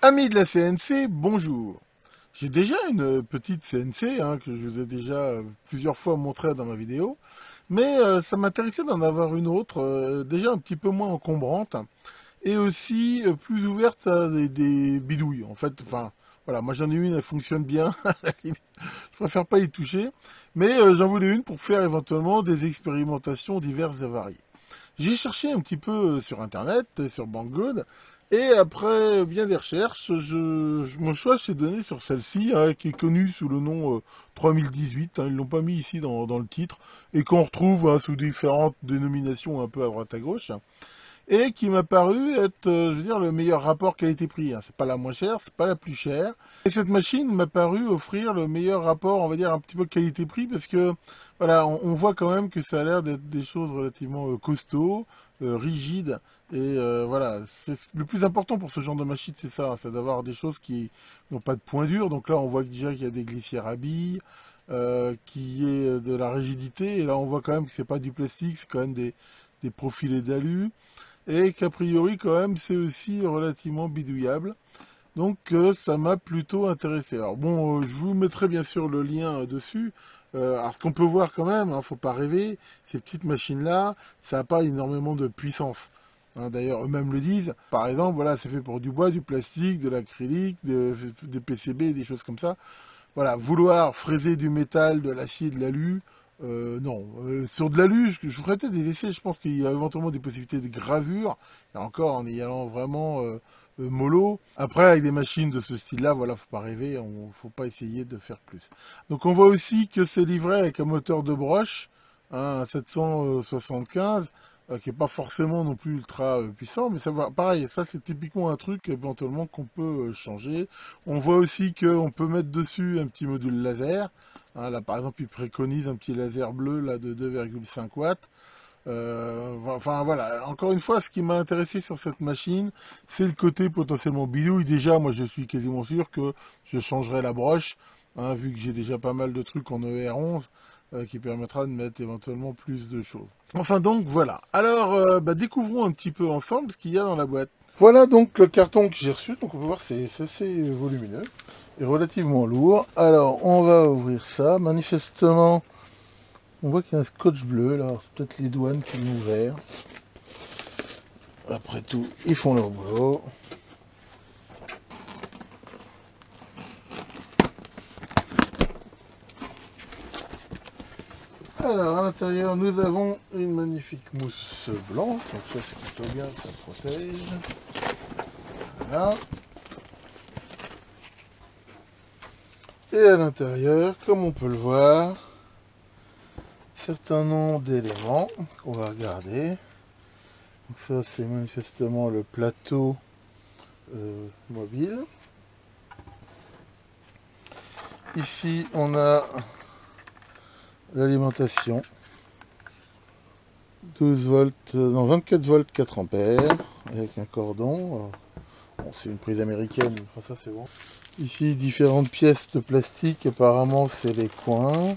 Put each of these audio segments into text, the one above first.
Amis de la CNC, bonjour. J'ai déjà une petite CNC que je vous ai déjà plusieurs fois montré dans ma vidéo, mais ça m'intéressait d'en avoir une autre, déjà un petit peu moins encombrante, et aussi plus ouverte à des bidouilles. En fait, enfin, voilà, moi j'en ai une, elle fonctionne bien, je préfère pas y toucher, mais j'en voulais une pour faire éventuellement des expérimentations diverses et variées. J'ai cherché un petit peu sur Internet, sur Banggood, et après bien des recherches, mon choix s'est donné sur celle-ci, qui est connue sous le nom 3018, ils l'ont pas mis ici dans le titre, et qu'on retrouve sous différentes dénominations un peu à droite à gauche, et qui m'a paru être, je veux dire, le meilleur rapport qualité-prix. C'est pas la moins chère, c'est pas la plus chère. Et cette machine m'a paru offrir le meilleur rapport, on va dire, un petit peu qualité-prix, parce que, voilà, on voit quand même que ça a l'air d'être des choses relativement costauds, rigides, et voilà, c'est le plus important pour ce genre de machine, c'est ça, c'est d'avoir des choses qui n'ont pas de point dur. Donc là, on voit déjà qu'il y a des glissières à billes, qui est de la rigidité, et là, on voit quand même que c'est pas du plastique, c'est quand même des profilés d'alu et qu'a priori quand même c'est aussi relativement bidouillable. Donc ça m'a plutôt intéressé. Alors bon, je vous mettrai bien sûr le lien dessus. Alors ce qu'on peut voir quand même, faut pas rêver, ces petites machines-là, ça n'a pas énormément de puissance. D'ailleurs, eux-mêmes le disent. Par exemple, voilà, c'est fait pour du bois, du plastique, de l'acrylique, des PCB, des choses comme ça. Voilà, vouloir fraiser du métal, de l'acier, de l'alu, non. Sur de l'alu, je ferais peut-être des essais, je pense qu'il y a éventuellement des possibilités de gravure, et encore en y allant vraiment mollo. Après, avec des machines de ce style-là, voilà, faut pas rêver, faut pas essayer de faire plus. Donc on voit aussi que c'est livré avec un moteur de broche, un 775, qui est pas forcément non plus ultra puissant, mais ça va, pareil, ça c'est typiquement un truc éventuellement qu'on peut changer. On voit aussi qu'on peut mettre dessus un petit module laser. Là, par exemple, il préconise un petit laser bleu là, de 2,5 watts. Enfin voilà, encore une fois, ce qui m'a intéressé sur cette machine, c'est le côté potentiellement bidouille. Déjà, moi je suis quasiment sûr que je changerai la broche, vu que j'ai déjà pas mal de trucs en ER11, qui permettra de mettre éventuellement plus de choses. Enfin donc voilà. Alors découvrons un petit peu ensemble ce qu'il y a dans la boîte. Voilà donc le carton que j'ai reçu, donc on peut voir c'est assez volumineux et relativement lourd. Alors on va ouvrir ça, manifestement on voit qu'il y a un scotch bleu, là c'est peut-être les douanes qui l'ont ouvert. Après tout, ils font leur boulot. Alors à l'intérieur nous avons une magnifique mousse blanche, donc ça c'est plutôt bien, ça protège. Voilà. Et à l'intérieur, comme on peut le voir, certain nombre d'éléments qu'on va regarder. Donc ça c'est manifestement le plateau mobile. Ici on a l'alimentation, 12 volts, non 24 volts 4 ampères avec un cordon. Bon, c'est une prise américaine, enfin ça c'est bon. Ici différentes pièces de plastique, apparemment c'est les coins.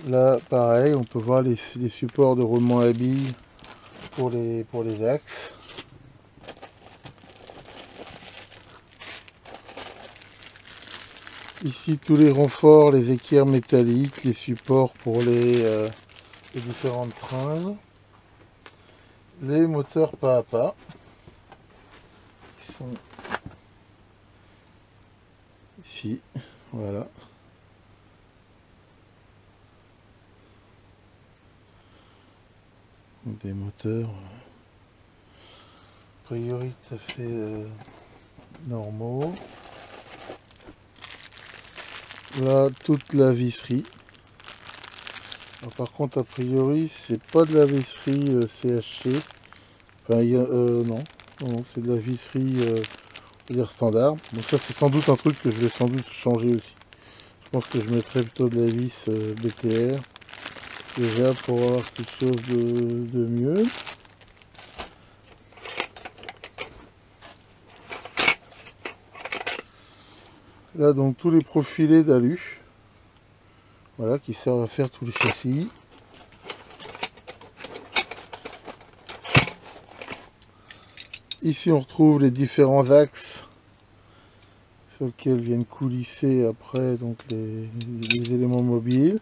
Là pareil, on peut voir les supports de roulement à billes pour les axes. Ici tous les renforts, les équerres métalliques, les supports pour les différentes tringles. Les moteurs pas à pas qui sont ici, voilà. Des moteurs a priori tout à fait normaux. Là toute la visserie. Alors, par contre a priori c'est pas de la visserie CHC. Enfin non, c'est de la visserie on va dire standard. Donc ça c'est sans doute un truc que je vais sans doute changer aussi. Je pense que je mettrai plutôt de la vis BTR déjà pour avoir quelque chose de mieux. Là donc tous les profilés d'alu, voilà, qui servent à faire tous les châssis. Ici on retrouve les différents axes sur lequel viennent coulisser après donc les éléments mobiles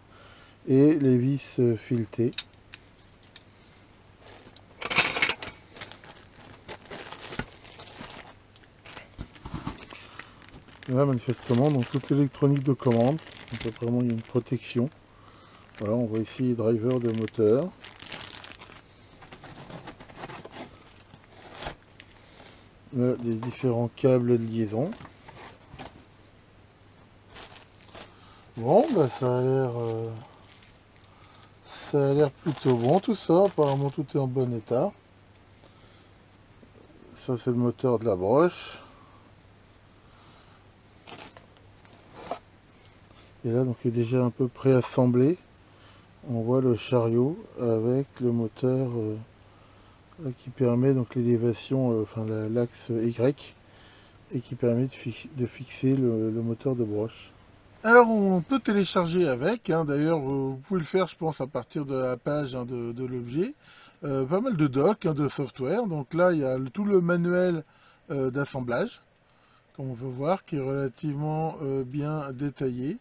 et les vis filetées. Et là manifestement donc toute l'électronique de commande, donc vraiment il y a une protection. Voilà, on voit ici les drivers de moteur. Là, des différents câbles de liaison. Bon, bah ça a l'air plutôt bon tout ça. Apparemment tout est en bon état. Ça c'est le moteur de la broche. Et là donc il est déjà un peu préassemblé. On voit le chariot avec le moteur qui permet donc l'élévation, enfin l'axe Y, et qui permet de fixer le moteur de broche. Alors on peut télécharger avec, hein, d'ailleurs vous pouvez le faire je pense à partir de la page hein, de l'objet, pas mal de docs, hein, de software, donc là il y a tout le manuel d'assemblage, comme on peut voir, qui est relativement bien détaillé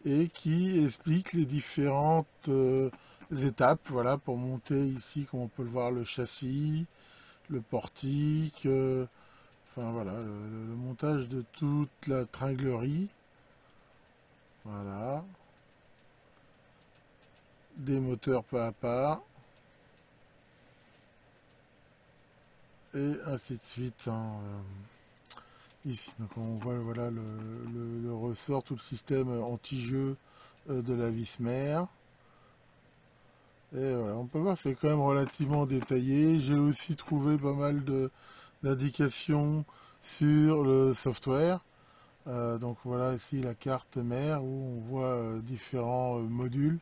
et qui explique les différentes étapes, voilà, pour monter ici, comme on peut le voir, le châssis, le portique, enfin voilà, le montage de toute la tringlerie. Voilà. Des moteurs pas à pas. Et ainsi de suite. Hein. Ici, donc on voit voilà, le ressort, tout le système anti-jeu de la vis mère. Et voilà, on peut voir c'est quand même relativement détaillé. J'ai aussi trouvé pas mal d'indications sur le software. Donc voilà ici la carte mère où on voit différents modules.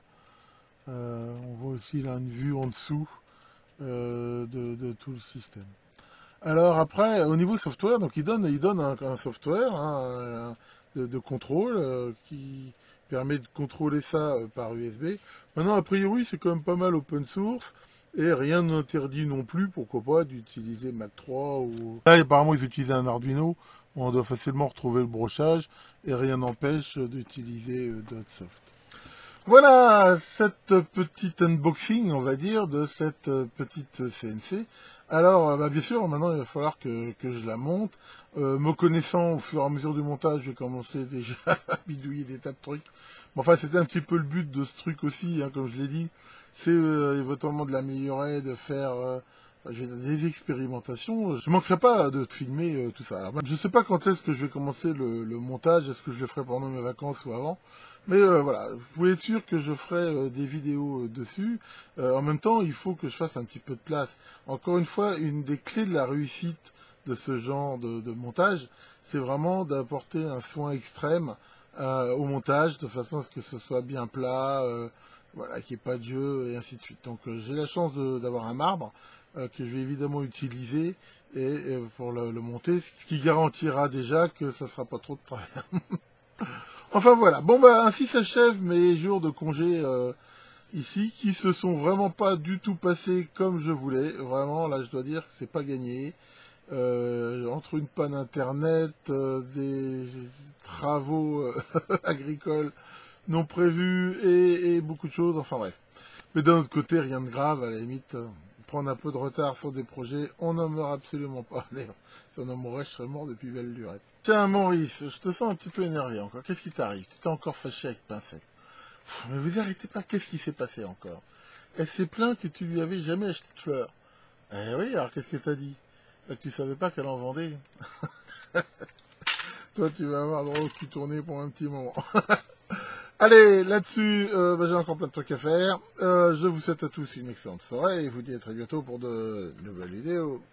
On voit aussi là une vue en dessous de tout le système. Alors après, au niveau software, donc il donne un software hein, de contrôle qui permet de contrôler ça par USB. Maintenant, a priori, c'est quand même pas mal open source et rien n'interdit non plus, pourquoi pas, d'utiliser Mac 3 ou... Là, apparemment, ils utilisent un Arduino où on doit facilement retrouver le brochage et rien n'empêche d'utiliser d'autres soft. Voilà cette petite unboxing, on va dire, de cette petite CNC. Alors, bah, bien sûr, maintenant, il va falloir que je la monte. Me connaissant, au fur et à mesure du montage, je vais commencer déjà à bidouiller des tas de trucs. Bon, enfin, c'était un petit peu le but de ce truc aussi, hein, comme je l'ai dit. C'est éventuellement de l'améliorer, de faire des expérimentations. Je manquerai pas de filmer tout ça. Alors, je ne sais pas quand est-ce que je vais commencer le montage. Est-ce que je le ferai pendant mes vacances ou avant? Mais voilà, vous pouvez être sûr que je ferai des vidéos dessus. En même temps, il faut que je fasse un petit peu de place. Encore une fois, une des clés de la réussite de ce genre de montage, c'est vraiment d'apporter un soin extrême au montage, de façon à ce que ce soit bien plat, voilà, qu'il n'y ait pas de jeu, et ainsi de suite. Donc j'ai la chance d'avoir un marbre que je vais évidemment utiliser pour le monter, ce qui garantira déjà que ça ne sera pas trop de travail. Enfin voilà, bon bah ainsi s'achèvent mes jours de congé ici, qui se sont vraiment pas du tout passés comme je voulais. Vraiment, là je dois dire que c'est pas gagné. Entre une panne internet, des travaux agricoles non prévus et beaucoup de choses, enfin bref. Mais d'un autre côté, rien de grave, à la limite, prendre un peu de retard sur des projets, on n'en meurt absolument pas. D'ailleurs, si on en mourait, je serais mort depuis belle lurette. Tiens, Maurice, je te sens un petit peu énervé encore. Qu'est-ce qui t'arrive? Tu t'es encore fâché avec Pincette. Mais vous arrêtez pas, qu'est-ce qui s'est passé encore? Elle s'est plainte que tu lui avais jamais acheté de fleurs. Eh oui, alors qu'est-ce que t'as dit? Que tu savais pas qu'elle en vendait. Toi, tu vas avoir droit au cul tourné pour un petit moment. Allez, là-dessus, j'ai encore plein de trucs à faire. Je vous souhaite à tous une excellente soirée et vous dis à très bientôt pour de nouvelles vidéos.